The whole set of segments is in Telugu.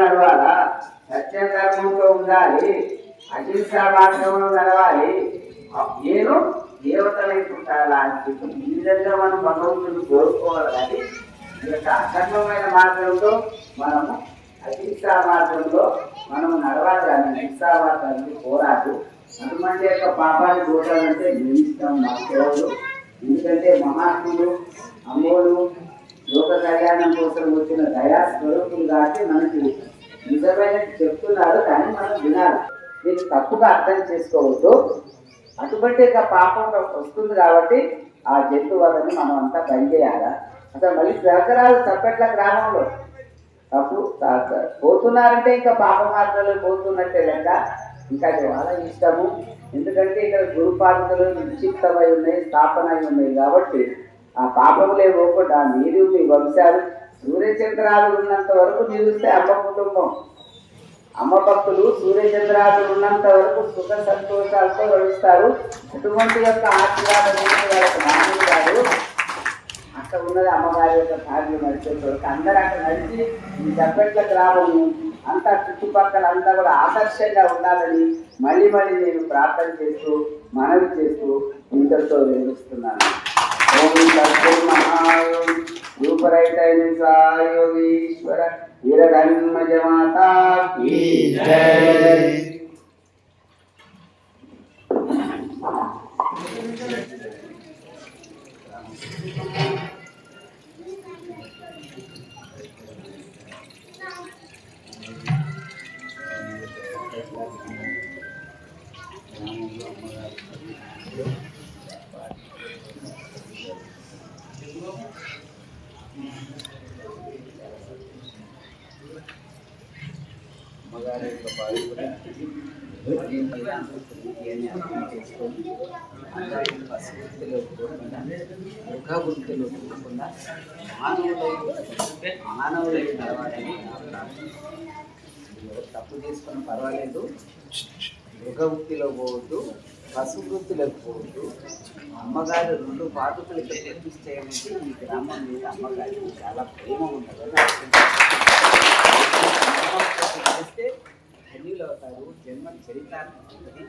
నడవాలా, సత్య ధర్మంతో ఉండాలి, అహింసా మార్గంలో నడవాలి, నేను దేవతలై పుట్టాలా అని చెప్పి ఈ విధంగా మనం భగవంతుని కోరుకోవాలి. కానీ ఈ యొక్క అధర్మమైన మార్గంలో మనము అహింసా మార్గంలో మనము నడవాలి. కానీ అహింసా మార్గానికి పోరాడు. హనుమంతు యొక్క పాపాన్ని పోతాడంటే నిమిష్టం మాకు. ఎందుకంటే మహాత్ములు అమ్మోలు లోక కళ్యాణం కోసం వచ్చిన దయా స్వరూపులు కాబట్టి మనకి నిజమైన చెప్తున్నారు. కానీ మనం వినాలి. దీన్ని తప్పుగా అర్థం చేసుకోవద్దు. అటువంటి పాపం వస్తుంది కాబట్టి ఆ జంతు వలని మనం అంతా బంద్ చేయాలా. అసలు మళ్ళీ దసరాలు చప్పట్ల గ్రామంలో తప్పు పోతున్నారంటే ఇంకా పాప మాత్రలు పోతున్నట్టే లెక్క. ఇంకా వాళ్ళ ఇష్టము. ఎందుకంటే ఇక్కడ గురుపాదుకలు నిక్షిప్తమై ఉన్నాయి, స్థాపన అయి ఉన్నాయి కాబట్టి ఆ పాపములే పోకుండా నీరు మీ వంశాలు సూర్యచంద్రాలు ఉన్నంత వరకు నిలుస్తే అమ్మ కుటుంబం. అమ్మ భక్తులు సూర్యచంద్రాలు ఉన్నంత వరకు సుఖ సంతోషాలతో గడుస్తారు. కుటుంబంతో యొక్క ఆశీర్వాదం వాళ్ళకి మామూలు కాదు. అక్కడ ఉన్నది అమ్మగారి యొక్క భార్య నడిచేటోళ్ళకి అందరూ అక్కడ నడిచి ఈ దబ్బెట్ల గ్రామము అంతా చుట్టుపక్కల అంతా కూడా ఆదర్శంగా ఉండాలని మళ్ళీ మళ్ళీ నేను ప్రార్థన చేస్తూ మనవి చేస్తూ ఇంతటితో నిర్వహిస్తున్నాను. ఓం మహాయోగి రూపరైతైన సాయోగీశ్వర వీరగన్మజ మాతా కీ జై. అమ్మగారి యొక్క బావి అర్థం చేసుకొని అందరికీ పశువృత్తిలో పోకుండా ముఖవృత్తిలో పోకుండా మానవులై నడవాలని తప్పు చేసుకుని పర్వాలేదు. మృగవృత్తిలో పోవద్దు, పశువృత్తిలోకి పోవద్దు. అమ్మగారు 2 పాదుకలు ఇక్కడ ప్రతిష్ఠేయమంటే ఈ గ్రామం మీద అమ్మగారికి చాలా ప్రేమ ఉంటుందని చేస్తే ధన్యులు అవుతారు. జన్మ చరితార్థం ఉంటుంది.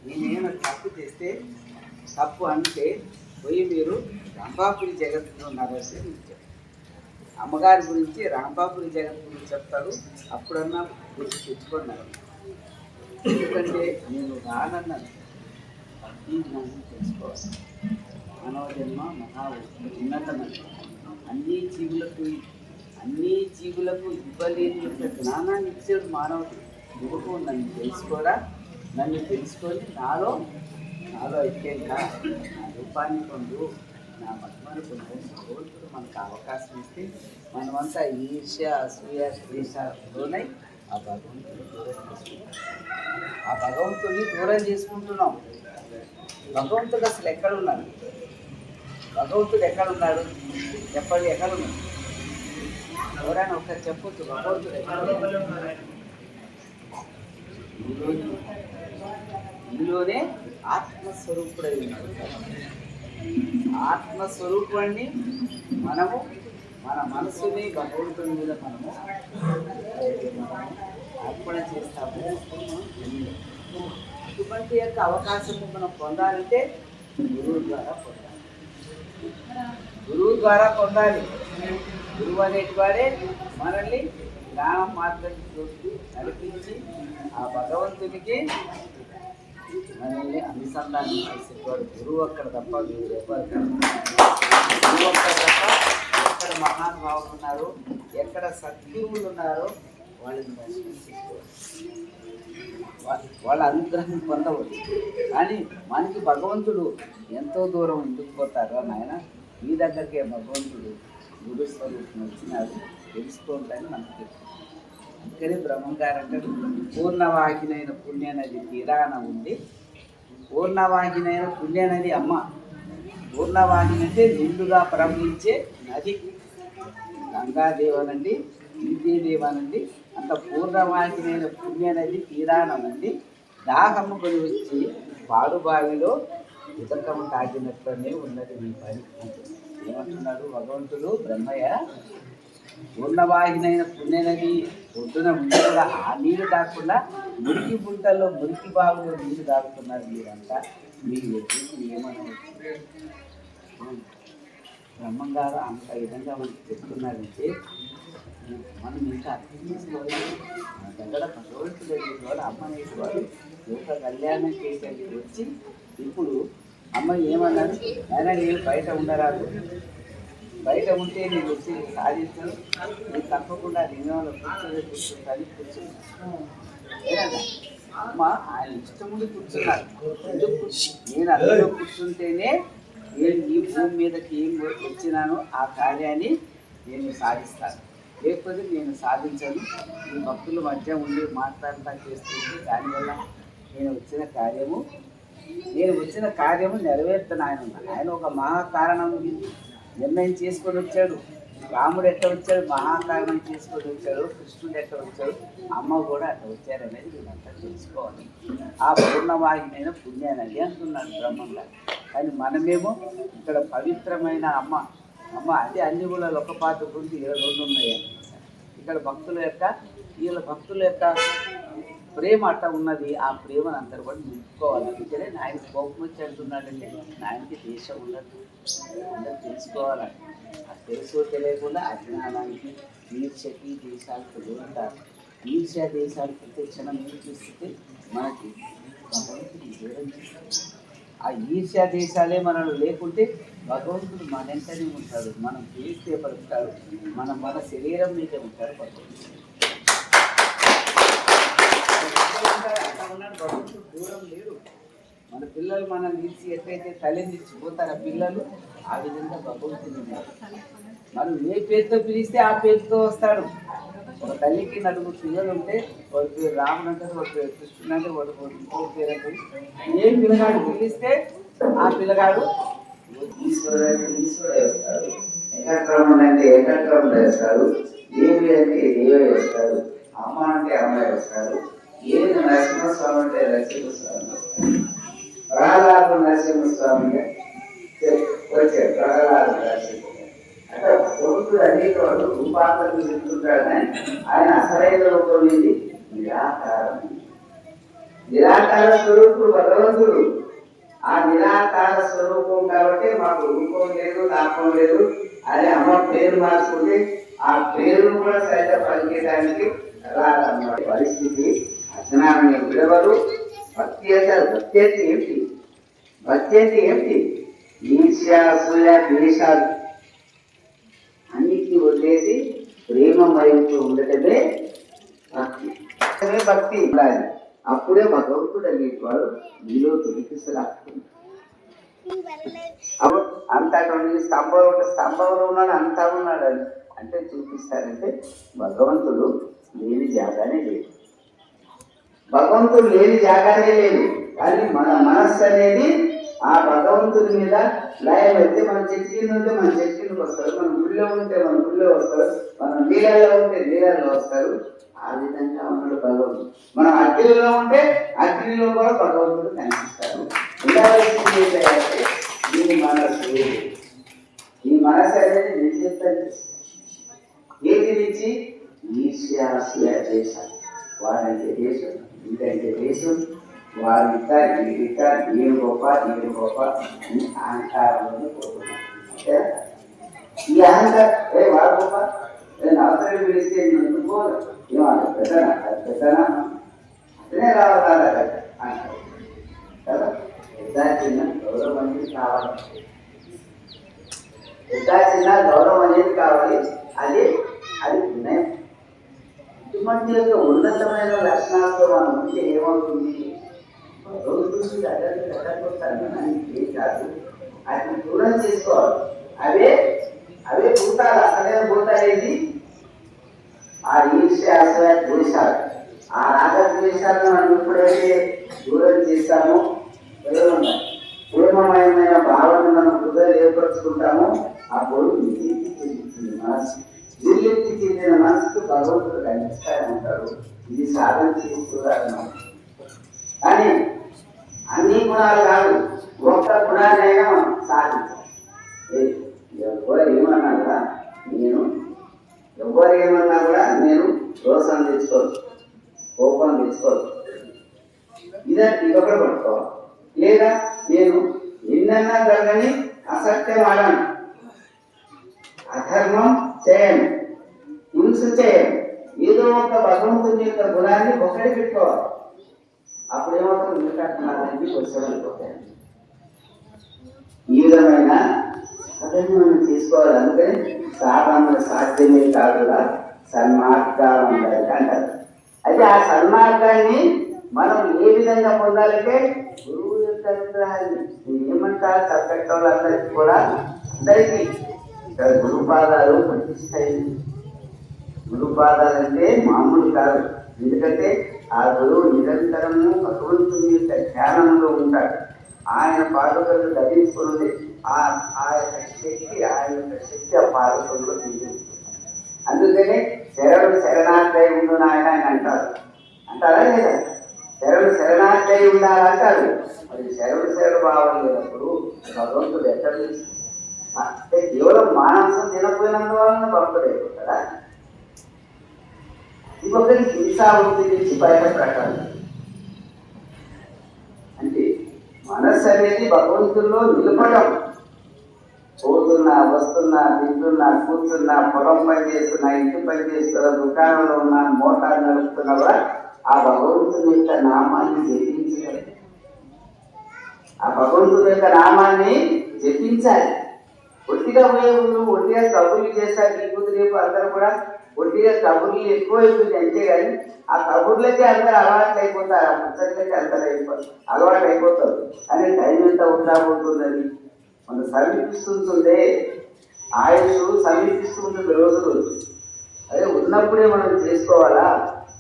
నేనేమైనా తప్పు చేస్తే తప్పు అంటే పోయి మీరు రంపాపురి జగత్తులో ఉన్నారంటే మీకు చెప్తారు. అమ్మగారి గురించి రంపాపురి జగత్తు గురించి చెప్తాడు. అప్పుడన్నా గుర్తు తెచ్చుకున్నారు. ఎందుకంటే నేను రానన్నాను. ఈ జ్ఞానం తెలుసుకోవాలి. మానవ జన్మ మహా ఉన్నతమైన అన్ని జీవులకు ఇవ్వలేని యొక్క జ్ఞానాన్ని ఇచ్చాడు మానవుడు. నువ్వు నన్ను తెలుసుకోరా, నన్ను తెలుసుకొని నాలో ఐక్యంగా నా రూపాన్ని పొందు, నా మహిమను పొందు. భగవంతుడు మనకు అవకాశం ఇస్తే మనమంతా ఈర్ష్య అసూయ ద్వేషాలతోనే ఆ భగవంతుడిని దూరం చేసుకుంటున్నాం. భగవంతుడు అసలు ఎక్కడున్నాడు? భగవంతుడు ఎక్కడున్నాడు చెప్పండి. ఎక్కడున్నాడు? ఎవరైనా ఒకసారి చెప్పొచ్చు. భగవంతుడు ఎక్కడున్నాడు? ఇందులోనే ఆత్మస్వరూపుడై ఉన్నాడు. ఆత్మస్వరూపాన్ని మనము మన మనసుని భగవంతుని మీద మనము అర్పణ చేస్తాము. ఇటువంటి యొక్క అవకాశము మనం పొందాలంటే గురువు ద్వారా పొందాలి. గురువు అనేటివాడే మనల్ని జ్ఞానం మార్గంలోకి నడిపించి ఆ భగవంతునికి మనల్ని అనుసంధానం చేసేవాడు గురువు. అక్కడ తప్ప గురువు అక్కడ తప్ప ఎక్కడ మహానుభావులు ఉన్నారో, ఎక్కడ సద్గురువులు ఉన్నారో వాళ్ళని దర్శించుకోవాలి, వాళ్ళ అనుగ్రహం పొందవచ్చు. కానీ మనకి భగవంతుడు ఎంతో దూరం ఎందుకు పోతారో నాయన, మీ దగ్గరికే భగవంతుడు గురు స్వరూపం వచ్చినాడు, తెలుసుకోవాలని మనకు తెలుసు. అందుకని బ్రహ్మంగారు అంటారు, పూర్ణవాహినైన పుణ్యనది తీరాన ఉంది. పూర్ణవాహినైన పుణ్యనది అమ్మ. పూర్ణవాహిని అంటే నిండుగా ప్రవహించే నది. గంగాదేవనండి, విద్యాదేవనండి, అంత పూర్ణవాహినైన పుణ్యనది తీరాన ఉంది. దాహము కొని వచ్చి పాడుబావిలో ఉదకము తాగినట్లనే ఉన్నది మీ పని. ఏమంటున్నాడు భగవంతుడు? బ్రహ్మయ్య పూర్ణవాహినైన పుణ్యనది పొద్దున ఉండి కూడా ఆ నీళ్ళు కాకుండా మురికి గుంటల్లో మురికి బావులో నీళ్ళు తాగుతున్నారు మీరంతా. మీరు ఏమన్నా బ్రహ్మంగారు అంత విధంగా మనకి చెప్తున్నారంటే మనం ఇంకా అర్థం చేసుకోవాలి. మన దగ్గర భగవంతుడు అనేవాడు, అమ్మ అనేవాడు లోక కళ్యాణం చేయడానికి వచ్చి ఇప్పుడు అమ్మ ఏమన్నాడు, అయినా నేను బయట ఉండరాదు, బయట ఉంటే నేను వచ్చి సాధించను, నేను తప్పకుండా నిర్ణయంలో కూర్చొని అమ్మ ఆయన ఇష్టం ఉండి కూర్చున్నారు. ఎందుకు నేను అందులో కూర్చుంటేనే నేను ఈ భూమి మీదకి ఏం వచ్చినానో ఆ కార్యాన్ని నేను సాధిస్తాను, లేకపోతే నేను సాధించను. ఈ భక్తుల మధ్య ఉండి మాట్లాడటం చేస్తుంది, దానివల్ల నేను వచ్చిన కార్యము నెరవేర్తాను. ఆయన ఒక మహాకారణం నిర్ణయం చేసుకొని వచ్చాడు. రాముడు ఎట్లా వచ్చాడు, మహాకారణం చేసుకొని వచ్చాడు. కృష్ణుడు ఎట్లా వచ్చాడు, అమ్మ కూడా అట్లా వచ్చారనేది వీళ్ళంతా తెలుసుకోవాలి. ఆ పూర్ణవాహినైన పుణ్యానది అంటున్నాడు బ్రహ్మంగా. కానీ మనమేమో ఇక్కడ పవిత్రమైన అమ్మ అదే అన్ని కూడా ఒక పాత్ర గురించి 2 ఉన్నాయి. ఇక్కడ వీళ్ళ భక్తుల యొక్క ప్రేమ అట్ట ఉన్నది. ఆ ప్రేమను అందరూ కూడా నిలుపుకోవాలి. అందుకనే నాయన కోపం వచ్చి అంటున్నాడంటే నాయనకి దేశం ఉండదు, అందరూ తెలుసుకోవాలి. అది తెలుసో తెలియకుండా అజ్ఞానానికి ఈర్ష్యకి దేశాలకు దూరంటారు. ఈర్ష్య దేశాలు ప్రతి క్షణం ఏం చూస్తే మనకి భగవంతుడు దూరం చేస్తాడు. ఆ ఈర్ష్యా దేశాలే మనలో లేకుంటే భగవంతుడు మన వెంటనే ఉంటాడు, మనం పిలిస్తే పలుకుతాడు, మన శరీరం మీదే ఉంటాడు భగవంతుడు. భగవంతుడు దూరం లేడు. మన పిల్లలు మనం నిలిచి ఎట్లయితే తల్లినిచ్చిపోతారు ఆ పిల్లలు, ఆ విధంగా భగవంతుడు మనం ఏ పేరుతో పిలిస్తే ఆ పేరుతో వస్తాడు. ఒక తల్లికి 4 పిల్లలు ఉంటే వాడి పేరు రాముడు అంటారు, వాడి పేరు కృష్ణుడు అంటే వాడు ఇంకో పేరు అంటారు. ఏ పిల్లగాడు పిలిస్తే ఆ పిల్లగాడు ఈశ్వరుడు వేస్తాడు, ఏకక్రమం అంటే ఏకక్రమం వేస్తాడు, దేవి అంటే దేవే వేస్తాడు, అమ్మ అంటే అమ్మాయి వేస్తాడు, ఏది నరసింహస్వామి అంటే నరసింహస్వామి వస్తాడు, ప్రహ్లాదు నరసింహస్వామి వచ్చాడు, ప్రహ్లాదు నరసింహ అంటే భగవంతుడు అనేక రూపాంతరం చెప్తుంటాడని ఆయన అసలైన రూపం ఇది నిరాకార స్వరూపుడు భగవంతుడు. ఆ నిరాకార స్వరూపం కాబట్టి మాకు రూపం లేదు, నాపం లేదు అని అమ్మ పేరు మార్చుకుంటే ఆ పేరును కూడా సైతం పలికేయడానికి రాదన్నమాట పరిస్థితి. అజ్ఞానాన్ని విడవరు. భక్తి అంటే ఏమిటి? ఈర్ష్య, అసూయ, ద్వేషాలు అన్నిటినీ వదిలేసి ప్రేమ మరింపు ఉండటమే భక్తి ఉండాలి. అప్పుడే భగవంతుడు అనేవాడు మీలో తొలిపిస్తలాడుతుంది. అప్పుడు అంతటి స్తంభంలో ఉన్నాడు, అంతా ఉన్నాడు అంటే చూపిస్తారంటే భగవంతుడు లేని జాగానే లేదు. భగవంతుడు లేని జాగానే లేదు. కానీ మన మనస్సు అనేది ఆ భగవంతుడి మీద లయం అయితే మన చెట్టు కింద ఉంటే మన చెట్టు కిందకి వస్తారు, మన గుళ్ళో ఉంటే మన గుళ్ళో వస్తారు, మన నీళ్ళల్లో ఉంటే నీళ్ళల్లో వస్తారు. ఆ విధంగా ఉన్నాడు భగవంతుడు. మనం అగ్నిలో ఉంటే అగ్నిలో కూడా భగవంతుడు కనిపిస్తాడు. ఉండాల్సింది ఏంటంటే ఈ మనసు అనేది నిశ్చితాన్ని ఏది నుంచి ఈర్ష్య చేశారు. వారంటే దేశం, వీరంటే దేశం, వారింట వీరిట, నేను గొప్ప ఈ అహంకారంలో పోతున్నాను. ఈ అహంకారం వాడు గొప్ప, నేను అవసరం పిలిస్తే ఎందుకు ఏమన్నా పెద్దనా, అది పెద్దనా అతనే రావాలి అంటారు కదా. పెద్ద చిన్న గౌరవం అనేది కావాలి, పెద్ద చిన్న గౌరవం అనేది కావాలి. అది వినయం. ఇటువంటి యొక్క ఉన్నతమైన లక్షణాలతో మనం ఉంటే ఏమవుతుంది? భగవంతుడికి ఏం కాదు, అది దూరం చేసుకోవాలి. అవే భూతాలు, అసలే భూతాలేది ఆ ఈర్ష్య, అసూయ, ద్వేషాలు. ఆ రాగద్వేషాలను మనం ఎప్పుడైతే దూరం చేస్తామో పూర్ణమయమైన భావన మనం హృదయం ఏర్పరచుకుంటామో అప్పుడు నిర్లిప్తి చెందుతుంది మనసు. నిర్లిప్తి చెందిన మనసుకు భగవంతుడు కనిపిస్తాయంటారు. ఇది సాధన చేస్తున్నారు. కానీ అన్ని గుణాలు కాదు, ఒక్క గుణాలైనా మనం సాధించాలి. ఏమన్నా నేను ఎవరు ఏమన్నా కూడా నేను దోషం తెచ్చుకోవచ్చు, కోపం తెచ్చుకోవచ్చు. ఇదొకటి పట్టుకోవాలి. లేదా నేను ఎన్నన్నా జరగని అసత్యం ఆడాను, అధర్మం చేయను, హింస చేయను, ఏదో ఒక భగవంతుని యొక్క గుణాన్ని ఒకటి పెట్టుకోవాలి. అప్పుడు ఏమవుతుంది, మిగతాన్ని వచ్చేవాళ్ళిపోతాయి. ఈ విధమైన సాధన మనం చేసుకోవాలి. అందుకని సాధన సాధ్యమే కాదుగా సన్మార్గం అంటారు. అయితే ఆ సన్మార్గాన్ని మనం ఏ విధంగా పొందాలంటే గురువు యొక్క అనుగ్రహాన్ని ఏమంటారు, చక్కటి వాళ్ళందరికీ కూడా అందరికీ ఇక్కడ గురుపాదాలు పట్టిస్తాయి. గురుపాదాలంటే మామూలు కాదు. ఎందుకంటే ఆ గురువు నిరంతరము భగవంతుని యొక్క ధ్యానంలో ఉంటాడు. ఆయన పాదుకలు ధరించుకున్నది ఆ యొక్క శక్తి, ఆయన యొక్క శక్తి ఆ పాదుకల్లో తీసుకుంటుంది. అందుకనే శరణు శరణార్థై ఉండు నాయన అని అంటారా లేదా? శరణు శరణార్థై ఉండాలంటారు. మరి శరణు భావం లేనప్పుడు భగవంతుడు ఎక్కడ అంటే కేవలం మానసం తినపోయినందువలన భక్తుడు అయిపోతాడా? ఇంకొకరి హింసావృత్తి నుంచి బయటపడాలి. అంటే మనస్సు అనేది భగవంతుల్లో నిలబడం. పోతున్నా, వస్తున్నా, తింటున్నా, కూర్చున్నా, పొలం పని చేస్తున్నా, ఇంటి పని చేస్తున్నా, దుకాణంలో ఉన్నా, మోటార్ నడుపుతున్నా కూడా ఆ భగవంతుని యొక్క నామాన్ని జపించాలి. ఆ భగవంతుని యొక్క నామాన్ని జపించాలి. ఒట్టిగా పోయే ముందు ఒట్టిగా కబుర్లు చేస్తారు. ఈ ముందు రేపు అందరూ కూడా ఒట్టిగా కబుర్లు ఎక్కువైపోయింది. అంతేగాని ఆ కబుర్లకే అందరూ అలవాట్లు అయిపోతారు, ఆ ముచ్చట్లకి అందరూ అలవాటు అయిపోతారు. కానీ టైం ఎంత ఉండబోతుందని మనం సమీపిస్తుంటుందే, ఆయుష్ సమీపిస్తూ ఉంటుంది రోజు రోజు. అదే ఉన్నప్పుడే మనం చేసుకోవాలా,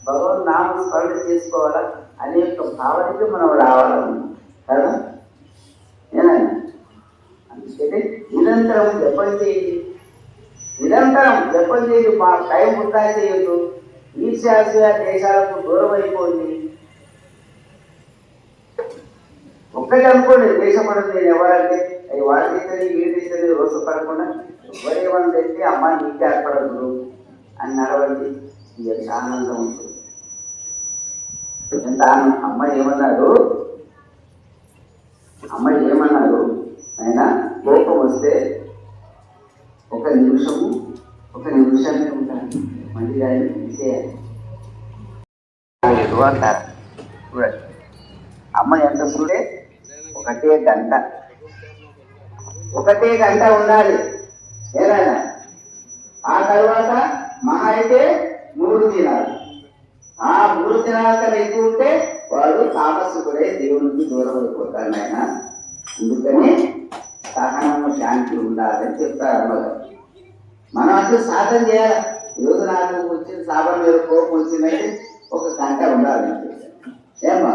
భగవన్ నామ స్మరణ చేసుకోవాలా అనే యొక్క భావనకి మనం రావాలని కదా. ఏనండి, అందుకని నిరంతరం జపం చేయండి, నిరంతరం జపం చేయండి. మా టైం వృధా చేయొద్దు. ఈర్ష్యాసూయ దేశాలకు దూరం అయిపోయింది. ఒక్కటి అనుకోండి, దేశపడదు. నేను ఎవరంటే అవి వాడి తీసని వీడి తీసని రోజు పడకుండా ఎవరేమని తెస్తే అమ్మ నీకే ఏర్పడదు అని నడవండి. ఎంత ఆనందం ఉంటుంది, ఎంత ఆనందం. అమ్మ ఏమన్నారు అయినా కోపం వస్తే ఒక నిమిషాన్ని ఉంటాను, మళ్ళీ దాన్ని తీసేయాలి అంటారు. చూడండి, అమ్మ ఎంత చూడే ఒకటే గంట ఉండాలి ఏదైనా. ఆ తర్వాత మహా అయితే 3 దినాలు. ఆ 3 దినాల కన్నా ఎక్కువ ఉంటే వాడు తాపస్సుకుడే దేవునికి దూరం అయిపోతాడు ఆయన. అందుకని సహనము శాంతి ఉండాలని చెప్తారు అమ్మగారు. మనం అంటూ సాధన చేయాలి. ఈరోజు నాకు వచ్చిన సాధన మీద కోపం వచ్చిందంటే 1 గంట ఉండాలి ఏమ్మా.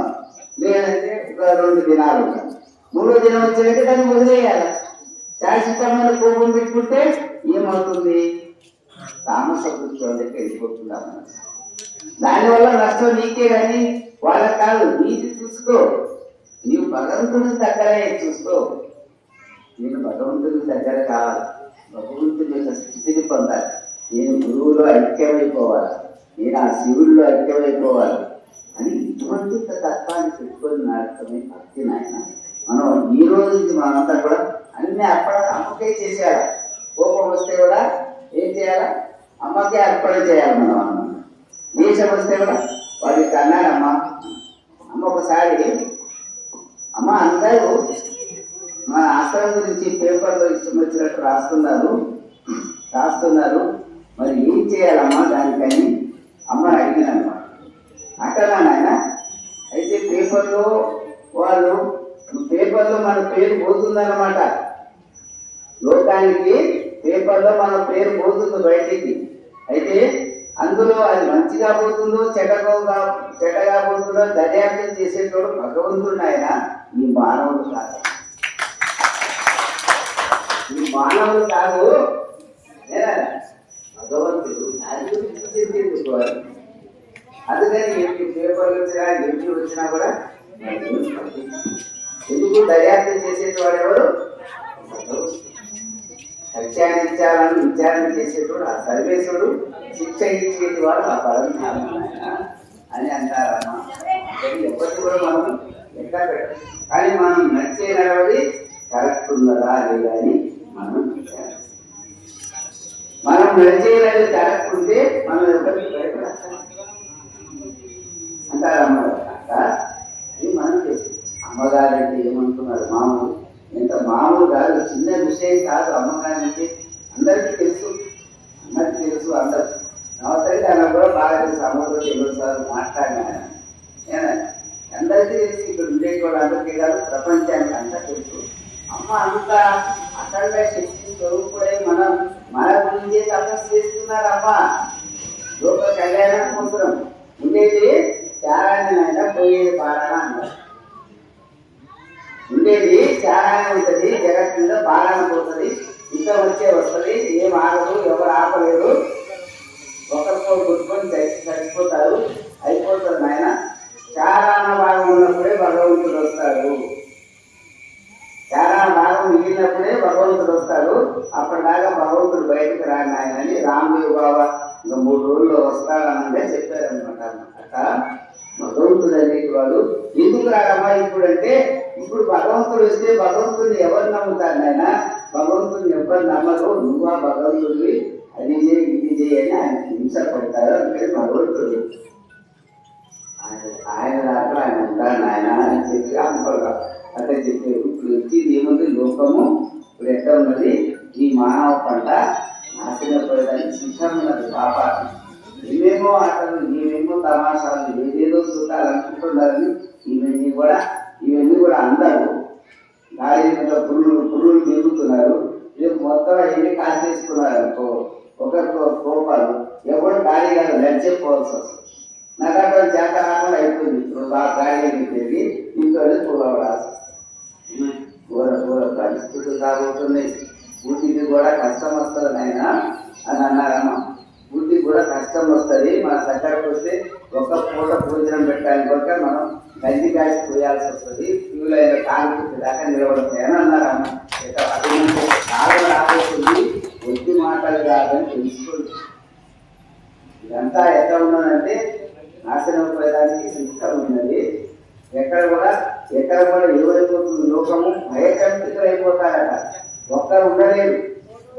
లేదంటే ఒక 2 దినాలు ఉండాలి. 3వ దినం వచ్చేదంటే దాన్ని వదిలేయాలి. శాశ్వతమైన కోపం పెట్టుకుంటే ఏమవుతుంది, తామస వృత్తిలోకి వెళ్ళిపోతుందా. దానివల్ల నష్టం నీకే కానీ వాళ్ళకి కాదు. నీది చూసుకో, నీవు భగవంతుని దగ్గరే చూసుకో. నేను భగవంతుని దగ్గర కావాలి, భగవంతుని యొక్క స్థితిని పొందాలి. నేను గురువులో ఐక్యమైపోవాలి, నేను ఆ శివుల్లో ఐక్యమైపోవాలి అని ఇటువంటి తత్వాన్ని పెట్టుకొని నడటమే భక్తి నాయన. మనం ఈ రోజు నుంచి మనంతా కూడా అన్ని అమ్మకే చేసేయాలి. కోపం వస్తే కూడా ఏం చేయాలా, అమ్మకే అర్పణ చేయాలి. మనం అమ్మ దేశం వస్తే కూడా వాడికి అన్నాడమ్మ. అమ్మ ఒకసారి అమ్మ అందరూ మన ఆశ్రమం గురించి పేపర్లో ఇష్టం వచ్చినట్టు రాస్తున్నారు, మరి ఏం చేయాలమ్మా దానికని అమ్మని అడిగినమాట. అట్టనా నాయన, అయితే పేపర్లో మన పేరు పోతుందన్నమాట. లోకానికి పేపర్లో మన పేరు పోతుంది బయటికి. అయితే అందులో అది మంచిగా పోతుందో చెడ్డగా పోతుందో దర్యాప్తం చేసేటోడు భగవంతుడు ఆయన, ఈ మానవుడు కాదు. ఈ మానవుడు కాదు, భగవంతుడు. దాని గురించి చింతించుకోవాలి. అందుకని ఎన్ని పేపర్లు వచ్చినా ఎన్ని వచ్చినా కూడా ఎందుకు దర్యాప్తం చేసేది వాడు ఎవరు? సత్యానిత్యాలను విచారణ చేసేటోడు ఆ సర్వేశ్వరుడు, శిక్ష ఇచ్చేటి వాడు ఆ పరమాత్మ అని అంటారమ్మా. ఎప్పటికీ కూడా మనం ఎట్లా పెట్టాలి, కానీ మనం నచ్చే నడవడి కరెక్ట్ ఉన్నదా లేదా అని మనం విచారిస్తాం. మనం నడిచేయాలని కరెక్ట్ ఉంటే మనం ఎవరికి భయపడాలి అంటారమ్మ. అది మనం చేస్తాం. అమ్మగారంటే ఏమనుకున్నారు, మామూలు ఎంత మామూలు కాదు, చిన్న విషయం కాదు. అమ్మగారంటే అందరికీ తెలుసు, అందరికీ తెలుసు. అందరు నవతల్లి అన్న కూడా బాగా తెలుసు. అమ్మతో ఎన్నోసార్లు మాట్లాడినా అందరికీ తెలుసు. ఇక్కడ ఉండేది కూడా అందరికీ కాదు, ప్రపంచానికి అంతా తెలుసు. అమ్మ అంత అఖండ శక్తి స్వరూపుడై మనం మన గురించే తపస్సు చేస్తున్నారమ్మ. లోక కళ్యాణం కోసం ఉండేది చారాన్ని పోయేది పాలన అన్నారు. ఉండేది చారాన్ని ఉంటుంది, జగత్ మీద పాలన పోతుంది, యుద్ధం వస్తుంది, ఏం ఆగదు, ఎవరు ఆపలేరు, ఒకరితో గుర్తుకొని చచ్చిపోతారు, అయిపోతుంది. ఆయన చారాన భాగం ఉన్నప్పుడే భగవంతుడు వస్తాడు, చారాన భాగం మిగిలినప్పుడే భగవంతుడు వస్తాడు. అప్పటిదాకా భగవంతుడు బయటకు రాని ఆయన అని రామదేవ్ బాబా ఇంకా 3 రోజుల్లో వస్తాడనంటే చెప్పారనమాట. అట్లా భగవంతుడు అనేటి వాడు ఎందుకు రాడమ్మా ఇప్పుడు అంటే, ఇప్పుడు భగవంతుడు వస్తే భగవంతుడిని ఎవరు నమ్ముతారు నాయన, భగవంతుడిని ఎవరు నమ్మరు, నువ్వు ఆ భగవంతుడివి అది చేయి ఇది చేయి అని ఆయన హింస పడతారు. అందుకని భగవంతుడు ఆయన దాంట్లో ఆయన ఉంటాడు నాయన అని చెప్పి అమ్మగా అట్లా చెప్పారు. ఇప్పుడు వచ్చింది ఏముంది, లోకము ఇప్పుడు ఎట్లా ఉన్నది, ఈ మానవ పంట నాశనపడడానికి సిద్ధమున్నది. పాప ఇవేమో ఆటలు, ఇవేమో తమాషాలు, ఏదేదో సుఖాలు అనుకుంటున్నారని ఇవన్నీ కూడా అందరూ గాలి మీద పురులు తిరుగుతున్నారు. రేపు మొత్తం ఎన్ని కాల్చేసుకున్నారు అనుకో, ఒకరితో కోపాలు, ఎవరు గాలి గారు నడిచేపోవాల్సి వస్తుంది. నాకు అక్కడ చేత రాకుండా అయిపోయింది. ఇప్పుడు బాగా గాలి తిరిగి ఇంట్లో కూలవడాల్సి వస్తుంది. ఘోర పరిస్థితులు కాబోతున్నాయి. ఊటికి కూడా కష్టం వస్తుంది నాయన అని అన్నారమ్మ. ఊటికి కూడా కష్టం వస్తుంది, మన దగ్గరకు వస్తే ఒక్క పూట భోజనం పెట్టడానికి కూడా మనం గంజి కాసి పోయాల్సి వస్తుంది, క్యూలో కాలు దాకా నిలబడతాయి అని అన్నారమ్మ. కాలం రాబోతుంది, ఒట్టి మాటలు కాదని తెలుసుకోండి. ఇదంతా ఎట్లా ఉన్నదంటే నాశనం పోయడానికి సిద్ధం ఉన్నది. ఎక్కడ కూడా ఏమైపోతుంది, లోకము భయకంపితులు అయిపోతారట. ఒక్కరు ఉండలేదు,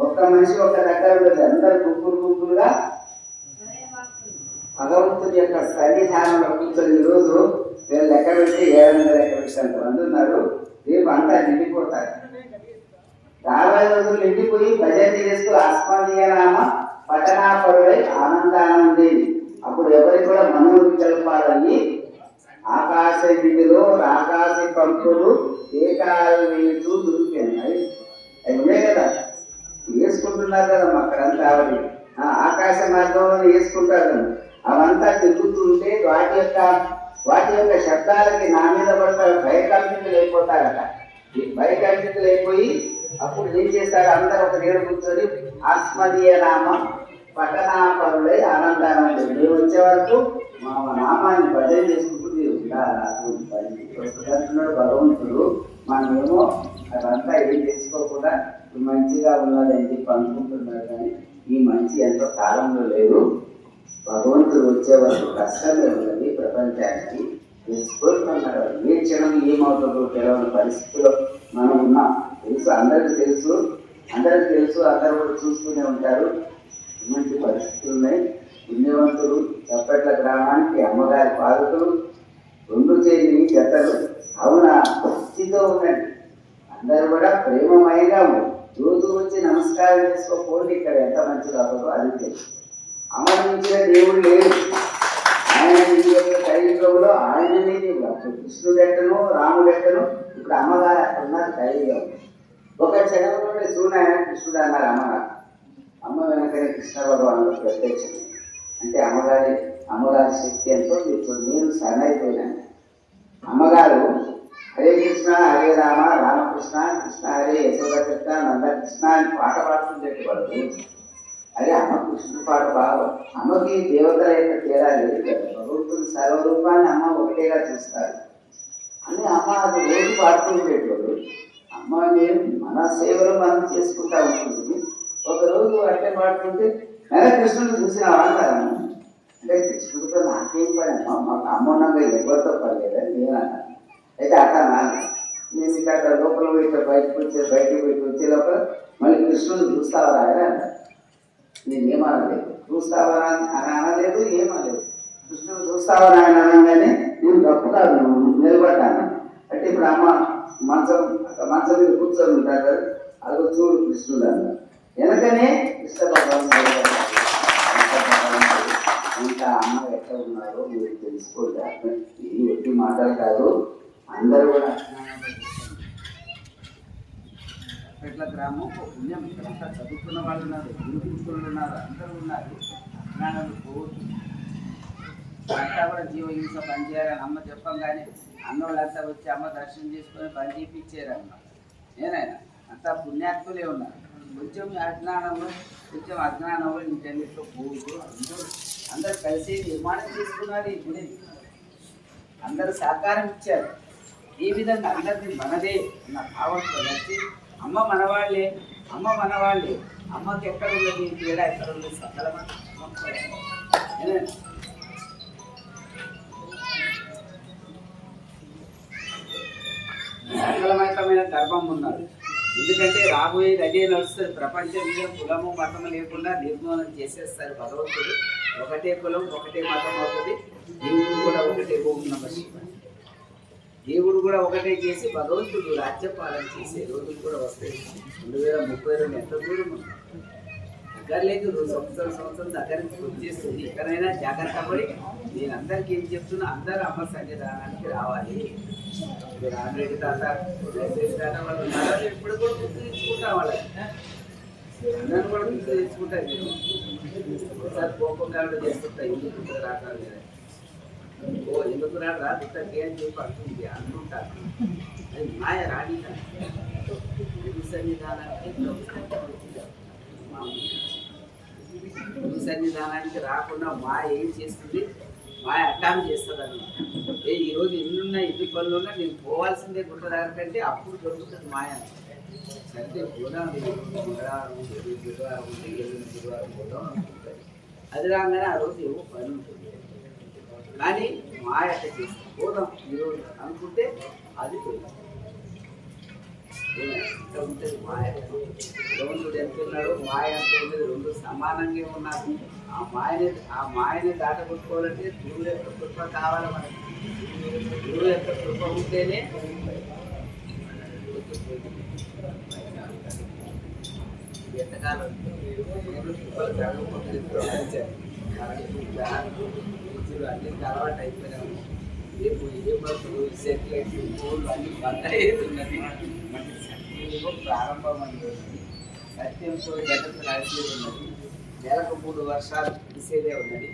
ఒక్క మనిషి ఒక్క దగ్గర ఉండదు, అందరు గుంపులుగా భగవంతుడి యొక్క సన్నిధానంలో కూర్చొని ఈరోజు వీళ్ళు లెక్క పెట్టి 700 మంది ఉన్నారు. రేపు అంతా నిండిపోతారు. 40 రోజులు నిండిపోయి భజన చేస్తూ ఆస్వాదీయనామ పట్టణాపరుడై ఆనందానం ఉండేది. అప్పుడు ఎవరికి కూడా మనోవికల్పాలయ్యి ఆకాశ విధిలో ఆకాశ పంపులు ఏకాలు వేస్తూ దొరికాయి. అవి ఉన్నాయి కదా, వేసుకుంటున్నారు కదా అక్కడంతా. ఆవిడ ఆకాశ మార్గంలో వేసుకుంటారు కదా, అవంతా తిరుగుతుంటే వాటి యొక్క శబ్దాలకి నా మీద పడతారు, భయకల్పితులు అయిపోతారట. భయకల్పితులు అయిపోయి అప్పుడు ఏం చేస్తారు, అందరూ ఒక దగ్గర కూర్చొని ఆస్మదీయ నామ పట్టణాపరులై ఆనందానం. మేము వచ్చే వరకు మా నామాన్ని భజన చేసుకుంటూ వస్తున్నాడు భగవంతుడు. మనమేమో అదంతా ఏం చేసుకోకుండా మంచిగా ఉన్నదని చెప్పి అనుకుంటున్నారు, కానీ ఈ మంచి ఎంతో కాలంలో లేదు. భగవంతుడు వచ్చే వరకు కష్టమే ఉన్నది ప్రపంచానికి. తెలుసుకుంటున్నారు ఏ క్షణం ఏమవుతుందో తెలియని పరిస్థితిలో మనం ఉన్నాం. అందరికీ తెలుసు, అందరూ కూడా చూస్తూనే ఉంటారు. ఇటువంటి పరిస్థితులు ఉన్నాయి. పుణ్యవంతుడు చప్పట్ల గ్రామానికి అమ్మగారి పాదకులు 2 చేతి జతలు అవునా భక్తితో ఉండండి. అందరూ కూడా ప్రేమమయంగా ఉంది. రోజు వచ్చి నమస్కారం చేసుకోకపోండి, ఇక్కడ ఎంత మంచిగా అవ్వదో అది తెలుసు. అమరించిన దేవుడు లేడు. ఆయన నీ యొక్క కలియుగంలో ఆయననే కృష్ణుడు ఎట్టను రాముడు ఎట్టను. ఇప్పుడు అమ్మగారు అక్కడ ఉన్నారు కలియుగం. ఒక క్షణంలోనే చూడాయన కృష్ణుడు అన్నారు అమ్మగారు. అమ్మ వెనకనే కృష్ణ భగవానుడు ప్రత్యక్షం. అంటే అమ్మగారి శక్తి ఎంతో ఇప్పుడు నేను సరైపోయినాను. అమ్మగారు హరే కృష్ణ హరే రామ రామకృష్ణ కృష్ణ హరే యశోద కృష్ణ నందకృష్ణ అని పాట పాడుతుండేవాడు. అదే అమ్మ కృష్ణుడు పాట బాగా. అమ్మకి దేవతల యొక్క తేడా లేదు కదా. భగవంతుడి సర్వరూపాన్ని అమ్మ ఒకటేగా చూస్తారు అని అమ్మ అది రోజు పాడుతూ ఉండేటోడు. అమ్మ మన సేవలు మనం చేసుకుంటా ఉంటుంది. ఒకరోజు అట్టే పాడుతుంటే కృష్ణుడు చూసినావా అంటారు. అంటే కృష్ణుడితో నాకేం పని అమ్మా, మాకు అమ్మన్నాక ఎవరితో పర్లేదని నేను అన్నాను. అయితే అట్లా నేను ఇక అక్కడ లోపల పోయి బయటకు పోయి వచ్చే లోపల మళ్ళీ కృష్ణుడు చూస్తావా అని అన్నాడు. నేనేమనలేదు, చూస్తావా అని అనలేదు, ఏమనలేదు. కృష్ణుడు చూస్తావా అని అనగానే నేను తప్పుగా నిలబడ్డాను. అంటే ఇప్పుడు అమ్మ మంచం మీద కూర్చొని ఉంటారు, అది చూడు కృష్ణుడు అన్న వెనకనే కృష్ణ భగవాన్ ఇంకా అమ్మ ఎక్కడ ఉన్నారో మీరు తెలుసుకోండి. ఇది ఎట్టి మాటలు కాదు. అందరూ కూడా పెట్ల గ్రామం పుణ్యం, ఇక్కడంతా చదువుకున్న వాళ్ళు ఉన్నారు, గురుకులు ఉన్నారు, అందరూ ఉన్నారు. జ్ఞానాలు పోవద్దు, అంతా కూడా జీవహింస పనిచేయాలని అమ్మ చెప్పంగానే అన్నోళ్ళంతా వచ్చి అమ్మ దర్శనం చేసుకొని పని చేయించారమ్మ. నేనైనా అంతా పుణ్యాత్ములే ఉన్నారు. కొంచెం అజ్ఞానంలో ఇంటర్నెట్లో పోదు. అందరూ కలిసి నిర్మాణం చేసుకున్నారు. ఈ గుడి అందరూ సహకారం ఇచ్చారు. ఈ విధంగా అందరిది మనదే అన్న భావంతో నచ్చి అమ్మ మనవాళ్ళే, అమ్మకి ఎక్కడ ఉన్నది తేడా, ఎక్కడ ఉన్నది సకలమైన గర్భం ఉన్నారు. ఎందుకంటే రాబోయేది అదే నడుస్తుంది. ప్రపంచం మీద కులము మతము లేకుండా నిర్మూలన చేసేస్తారు భగవంతుడు. ఒకటే కులం ఒకటే మతం అవుతుంది. దేవుడు కూడా ఒకటే దేవుడు కూడా ఒకటే చేసి భగవంతుడు రాజ్యపాలన చేసే రోజులు కూడా వస్తాయి. 2032 ఎంత దూరం ఉంది, దగ్గర లేదు. సంవత్సరం దగ్గర నుంచి వచ్చేస్తుంది. ఎక్కడైనా జాగ్రత్త పడి నేను అందరికీ ఏం చెప్తున్నా, అందరూ అమ్మ సన్నిధానానికి రావాలి. రామిరెడ్డి తాత వాళ్ళు ఉన్నారా, ఎప్పుడు కూడా గుర్తు తెచ్చుకుంటా వాళ్ళకి, అందరూ కూడా గుర్తు తెచ్చుకుంటా. నేను ఒకసారి కోపంగా చేస్తుంటా, ఎందుకు రాకాలి, ఎందుకు రాదు తగ్గే అని చెప్పి అంటుంది అంటుంటారు. అది మాయ రాణి సన్నిధానానికి సన్నిధానానికి రాకుండా మాయ ఏం చేస్తుంది, మాయ అడ్డాం చేస్తుంది అన్నమాట. ఈరోజు ఎన్నున్నా ఎన్ని పనులు ఉన్నా నేను పోవాల్సిందే గుట్ట దగ్గర కంటే అప్పుడు దొరుకుతుంది మాయ. సరే పోదాం, బుధవారం ఉంటే బుధవారం పోదాం అనుకుంటుంది. అది రాగానే ఆ రోజు ఏమో పని ఉంటుంది. కానీ మాయ అట్ట చేస్తుంది, పోదాం ఈరోజు అనుకుంటే అది పోయింది. ఉంటుంది మాయ. భగవంతుడు ఎంత ఉన్నాడు, మాయ ఎంత ఉంది, రెండు సమానంగా ఉన్నారు. ఆ మాయని దాటగొట్టుకోవాలంటే గురువు యొక్క కృప కావాలి మనకి. గురువు యొక్క కృప ఉంటేనే ఎంతకాలం అన్నింటి అలవాటు అయిపోయినాము. రేపు ఏ బస్సులు సెటిలైట్లు ఫోన్లు అన్ని బందయ్యేది. ప్రారంభం అని సత్యంతో జగత్తు నడిచేది ఉన్నది. నెలకు 3 వర్షాలు కురిసేదే ఉన్నది.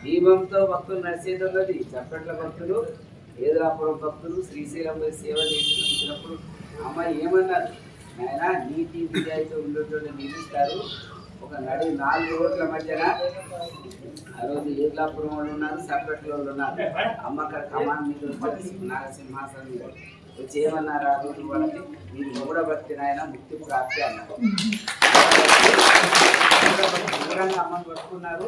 దీపంతో భక్తులు నడిచేది ఉన్నది. చప్పట్ల భక్తులు, ఏదులాపురం భక్తులు శ్రీశైలం సేవ చేసినప్పుడు అమ్మ ఏమన్నారు, ఆయన నీతి విజయాయితో ఉండేటోళ్ళు నిలుస్తారు. ఒక 4 రోడ్ల మధ్యన ఆ రోజు ఏదులాపురం వాళ్ళు ఉన్నారు, చప్పట్ల వాళ్ళు ఉన్నారు. అమ్మ అక్కడ కమాన్ మీద నాగసింహాసనం మీద వచ్చి ఏమన్నారు ఆ రోజు వాళ్ళకి, మీరు మూడభక్తి నాయన ముక్తి ప్రాప్తి అన్నారు. అమ్మని పట్టుకున్నారు.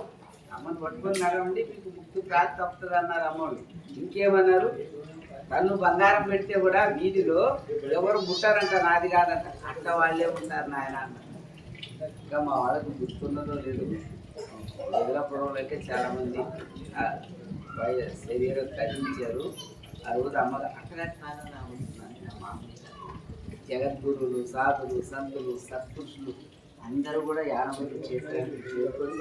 అమ్మని పట్టుకుని నడవండి మీకు ముక్తి ప్రాప్తి తప్పుతుంది అన్నారు అమ్మోళ్ళు. ఇంకేమన్నారు, తను బంగారం పెడితే కూడా వీధిలో ఎవరు ముట్టారంట, నాది కాదంట, అట్ట వాళ్ళే ఉంటారు నాయన అన్నారు. ఇంకా మా వాళ్ళకి గుర్తున్నదో లేదు, ఎదురపురంలోకి చాలామంది శరీరం కదిలించారు. ఆ రోజు అమ్మగా అట్టగా కాదని ఉంటున్నాను. జగద్గురులు, సాధులు, సంతులు, సత్పురుషులు అందరూ కూడా 80 క్షేత్రానికి చేరుకొని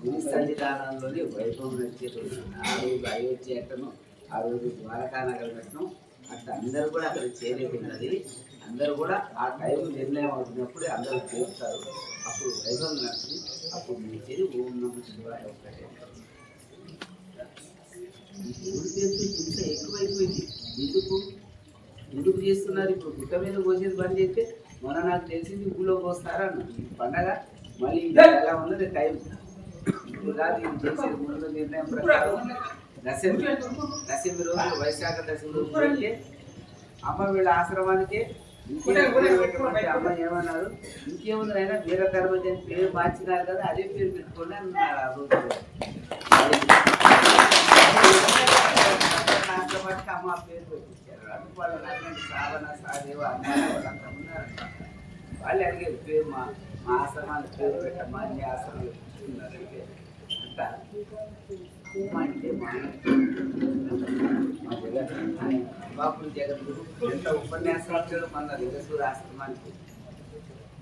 గురి సన్నిధానంలోని వైభవం నడిచేది. ఆ రోజు అయోధ్య ఎట్టను, ఆ రోజు ద్వారకానగర్ కట్టడం, అట్లా అందరూ కూడా అక్కడ చేరేది. అందరూ కూడా ఆ టైం నిర్ణయం అవుతున్నప్పుడు అందరూ చేస్తారు. అప్పుడు వైభవం నడిచి అప్పుడు నిలిచేది ఓం నమః శివాయ ఒక్కటే. దేవుడి పేరుతో హింస ఎక్కువైపోయింది. ఎందుకు చేస్తున్నారు? ఇప్పుడు గుట్ట మీద కోసేది బంద్ చేస్తే మొన్న నాకు తెలిసింది ఊళ్ళో కోస్తారన్న పండగ మళ్ళీ ఎలా ఉన్నది టైం. ఇప్పుడు కాదు ఇది చేసేది ముందు నిర్ణయం ప్రకారం దశమి రోజు వైశాఖ దశమి రోజు పెడితే అమ్మ వీళ్ళ ఆశ్రమానికి అమ్మ ఏమన్నారు, ఇంకేముంది అయినా వీర కర్మజన్ పేరు మార్చినారు కదా, అదే పేరు పెట్టుకోండి అన్నారు. ఆ రోజు అమ్మ పేరు పెట్టించారు. అందుకు వాళ్ళు అన్నట్టు శ్రావణ సాదేవ అమ్మ వాళ్ళంతా ఉన్నారంట. వాళ్ళు అడిగేది పేరు మా ఆశ్రమానికి పేరు పెట్టమ్మా, అన్ని ఆశ్రమాలు పెట్టుకున్నారు అంట. అంటే మా జగన్ బాపుడు జగద్గురు ఎంత ఉపన్యాసాలు మన లింగసూరు ఆశ్రమానికి.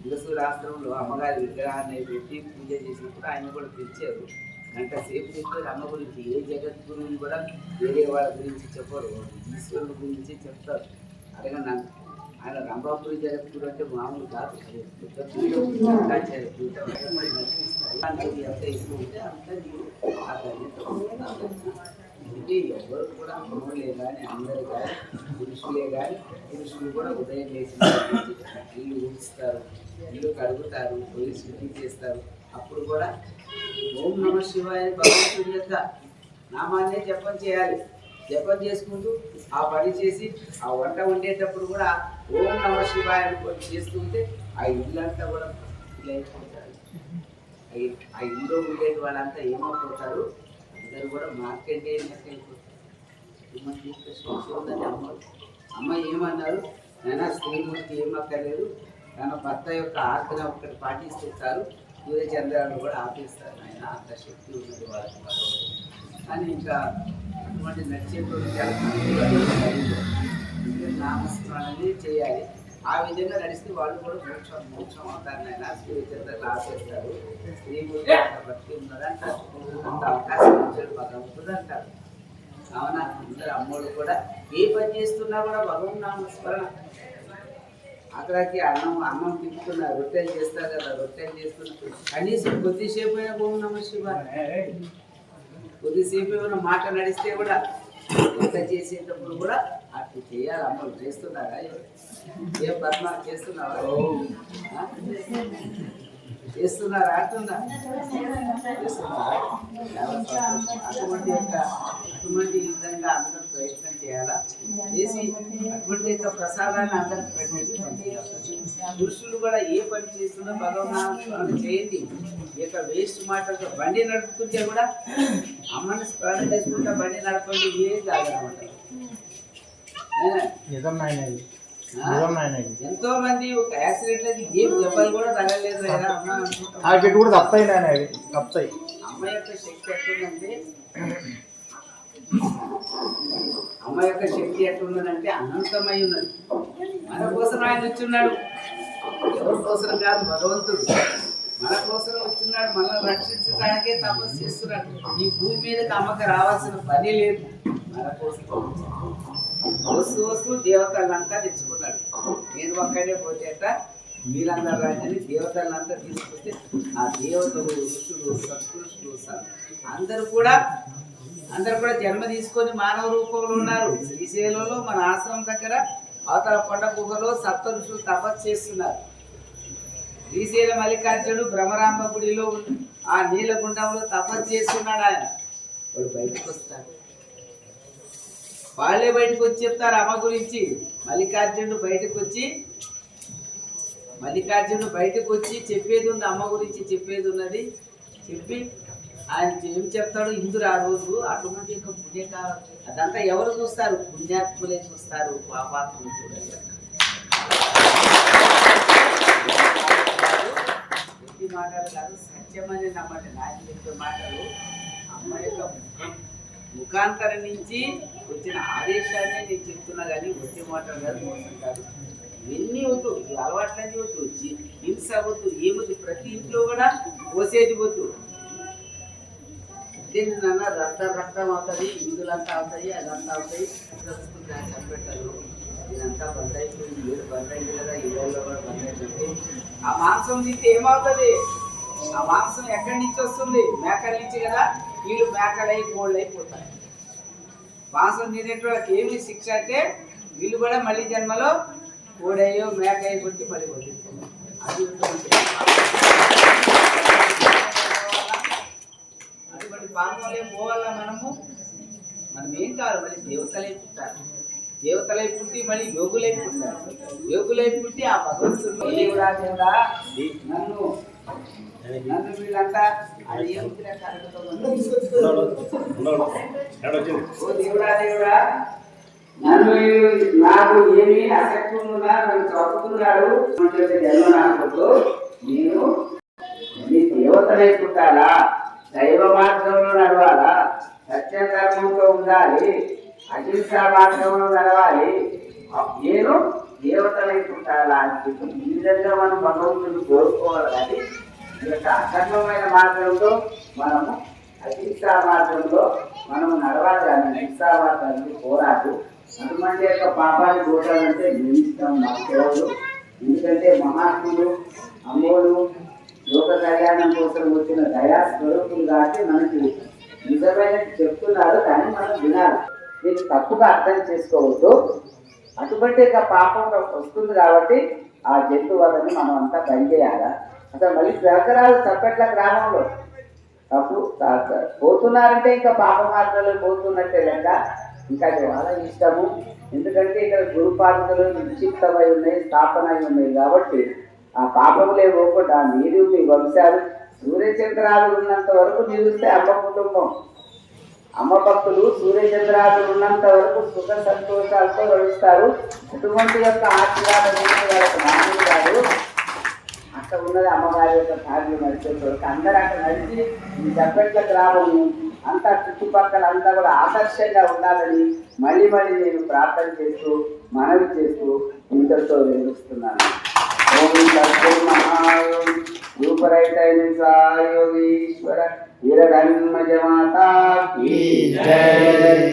లింగసూరు ఆశ్రమంలో అమ్మగారి విగ్రహాన్ని పెట్టి పూజ చేసినప్పుడు ఆయన కూడా తెచ్చారు. గంట సేపు చెప్పారు అమ్మ గురించి. ఏ జగద్గురువుని కూడా వేరే వాళ్ళ గురించి చెప్పరు, ఈశ్వరుడు గురించి చెప్తారు. అడగండి ఆయన రంభాపురి జగద్గురు అంటే మామూలు కాదు. ఇది ఎవరు కూడా అమ్మలే కానీ అందరు కానీ పురుషులే కానీ పురుషులు కూడా ఉదయం లేచి ఇల్లు ఊడిస్తారు, ఇల్లు కడుగుతారు, పొయ్యి శుద్ధి చేస్తారు. అప్పుడు కూడా ఓం నమ శివాయ భగవంతుడి యొక్క నామాన్నే జపం చేయాలి. జపం చేసుకుంటూ ఆ పని చేసి ఆ వంట వండేటప్పుడు కూడా ఓం నమ శివాయ చేస్తుంటే ఆ ఇల్లంతా కూడా ఇలా అయిపోతారు. ఆ ఇల్లు ఉండేది వాళ్ళంతా ఏమైపోతారు, అందరూ కూడా మార్కెట్ అయిపోతారు. అమ్మ ఏమన్నారు, నైనా స్త్రీమూర్తి ఏమక్కర్లేదు, తన భర్త యొక్క ఆజ్ఞ ఒక్కటి పాటిస్తే చాలు, సూర్యచంద్రాలను కూడా ఆపేస్తారు. ఆయన అంత శక్తి ఉన్నది వాళ్ళకి. కానీ ఇంకా అటువంటి నడిచేటువంటి నామస్మరణని చేయాలి. ఆ విధంగా నడిస్తే వాళ్ళు కూడా మోక్షం అవుతారు. ఆయన సూర్యచంద్రాలు ఆపేస్తారు. స్త్రీమూర్తి అంత భక్తి ఉన్నదంటారు, అంత అవకాశం ఇచ్చాడు భగవంతుడు అంటారు. అవునా, అందరు అమ్మోళ్ళు కూడా ఏ పని చేస్తున్నా కూడా భగవన్ నామస్మరణ. అక్కడికి అన్నం తిప్పుతున్నారు, రొట్టెలు చేస్తారు కదా, రొట్టెలు చేస్తున్నారు కనీసం కొద్దిసేపు అయినా ఓం నమః శివాయ, కొద్దిసేపు ఏమైనా మాట నడిస్తే కూడా ఎంత చేసేటప్పుడు కూడా అట్లా చేయాలి. అమ్మలు చేస్తున్నారా? ఏం పద్మ చేస్తున్నావా? చేస్తున్నారా అంటున్నా? చేస్తున్నారా? అటువంటి విధంగా అందరూ ప్రయత్నం చేయాలా, చేసి అటువంటి యొక్క ప్రసాదాన్ని అందరికి పెట్టండి. పురుషులు కూడా ఏ పని చేస్తున్నా భగవన్నామస్మరణ చేయండి. ఈ యొక్క వేస్ట్ మాటలతో బండి నడుపుతుంటే కూడా అమ్మని స్మరణ చేసుకుంటా బండి నడపండి. ఏం కాదనమాట. ఎంతో మంది ఒక యాక్సిడెంట్ అది ఏం దెబ్బలు కూడా తగలేదు కదా. అమ్మ యొక్క శక్తి ఎట్లుందంటే, అమ్మ యొక్క శక్తి ఎట్లున్నదంటే అనంతమై ఉన్నది. మన కోసం ఆయన వచ్చున్నాడు, ఎవరి కోసం కాదు, భగవంతుడు మన కోసం వచ్చున్నాడు. మనల్ని రక్షించడానికే తపస్సు చేస్తున్నాడు. ఈ భూమి మీదకి అమ్మకి రావాల్సిన పని లేదు. మన కోసం వస్తూ దేవతలంతా తెచ్చుకున్నాడు. నేను ఒక్కడే పోతేట మీరందరూ రాజని దేవతలంతా తీసుకొస్తే ఆ దేవతలు, ఋషులు, సత్పురుషులు అందరూ కూడా జన్మ తీసుకొని మానవ రూపంలో ఉన్నారు. శ్రీశైలంలో మన ఆశ్రమం దగ్గర అవతల కొండ గుహలో సప్త ఋషులు తపస్సు చేస్తున్నారు. శ్రీశైల మల్లికార్జునుడు భ్రమరాంబ గుడిలో ఆ నీలగుండంలో తపస్సు చేస్తున్నాడు. ఆయన వాళ్ళు బయటకు వస్తారు, వాళ్ళే బయటకు వచ్చి చెప్తారు అమ్మ గురించి. మల్లికార్జునుడు బయటకు వచ్చి చెప్పేది ఉంది, అమ్మ గురించి చెప్పేది ఉన్నది. చెప్పి ఆయన ఏం చెప్తాడు, ఇందురు ఆ రోజు అటువంటి యొక్క పుణ్యకాలం అదంతా ఎవరు చూస్తారు? పుణ్యాత్ములే చూస్తారు, పాపాత్ములు చూడాలి. ఎన్ని మాటలు కాదు, సత్యమని నమ్మండి. నాకు చెప్పే మాటలు అమ్మ యొక్క ముఖాంతరం నుంచి వచ్చిన ఆదేశాన్ని నేను చెప్తున్నా, కానీ ఒట్టి మాటలు కాదు, మోసం కాదు. ఇవన్నీ వద్దు, ఈ అలవాట్లన్నీ వద్దు, హింస వద్దు, ఏమొద్దు. ప్రతి ఇంట్లో కూడా పోసేది వద్దు. నాన్న రక్తం అవుతుంది, ఇందులంతా అవుతాయి, అదంతా అవుతాయి, చంపెట్టారు. ఇదంతా బంద్ అయిపోయింది, ఏడు బంద్ అయింది కదా, ఈ రోజులో కూడా బంద్ అయిపోయింది. ఆ మాంసం తింటే ఏమవుతుంది? ఆ మాంసం ఎక్కడి నుంచి వస్తుంది? మేకల నుంచి కదా. వీళ్ళు మేకలై కోళ్ళు అయిపోతారు. మాంసం తినేటోళ్ళకి ఏమి శిక్ష అంటే వీళ్ళు కూడా మళ్ళీ జన్మలో కోడయ్యో మేక అయిపోతే మళ్ళీ వదిలిపోతారు. అది అటువంటి పాపంలో పోవాలా మనం ఏం కాదు, మళ్ళీ దేవతలే పుట్టారు. దేవతలై పుట్టి మళ్ళీ యోగులై పుట్టారు. యోగులై పుట్టి ఆ భగవంతుడు దేవుడా దేవుడా నన్ను నన్ను వీళ్ళంతా అది ఏమిటిరా కరగతో ఓ దేవుడా దేవుడా నన్ను నాకు ఏమి ఆసక్తి ఉందా నన్ను చదువుతున్నాడు జన్మ నాకు నేను నీ దేవతలై పుట్టాలా, దైవ మార్గంలో నడవాలా, సత్య ధర్మంతో ఉండాలి, అహింసా మార్గంలో నడవాలి, నేను దేవతలై పుట్టాలా అని చెప్పి ఈ విధంగా మనం భగవంతుని కోరుకోవాలి. కానీ ఈ యొక్క అధర్మమైన మార్గంలో మనము అహింసా మార్గంలో మనము నడవాలి. కానీ హింసా మార్గానికి పోరాడు. అటువంటి యొక్క పాపాన్ని పోటాలంటే నిమిష్టం మాకేవాళ్ళు. ఎందుకంటే మహాత్ములు అమ్మోలు లోక కళ్యాణం కోసం వచ్చిన దయా స్వరూపులు కాబట్టి మనకి నిజమైన చెప్తున్నారు. కానీ మనం వినాలి, దీన్ని తప్పుగా అర్థం చేసుకోవద్దు. అటువంటి యొక్క పాపం వస్తుంది కాబట్టి ఆ జంతువులని మనం అంతా పనిచేయాలా. అసలు మళ్ళీ సహకరాలు చప్పట్ల గ్రామంలో తప్పు పోతున్నారంటే ఇంకా పాప మార్గాలు పోతున్నట్టే లెక్క. ఇంకా అది వాళ్ళ ఇష్టము. ఎందుకంటే ఇక్కడ గురుపాదకులు నిక్షిప్తమై ఉన్నాయి, స్థాపన అయి ఉన్నాయి కాబట్టి ఆ పాపములే పోకుండా మీరు మీ వంశాలు సూర్యచంద్రాలు ఉన్నంత వరకు నిలుస్తే అమ్మ కుటుంబం, అమ్మ భక్తులు సూర్యచంద్రాలు ఉన్నంత వరకు సుఖ సంతోషాలతో గడుస్తారు. అటువంటి యొక్క ఆశీర్వాదం వాళ్ళకి మామూలు కాదు. అక్కడ ఉన్నది అమ్మగారి యొక్క భార్య నడిచేంత వరకు అందరూ అక్కడ నడిచి ఈ చప్పట్ల గ్రామం అంతా చుట్టుపక్కల అంతా కూడా ఆదర్శంగా ఉండాలని మళ్ళీ మళ్ళీ నేను ప్రార్థన చేస్తూ మనవి చేస్తూ ఇంతతో నిర్వహిస్తున్నాను. రూపరైతైన సాయోగీశ్వర వీరగన్మజ మాతా కీ జై.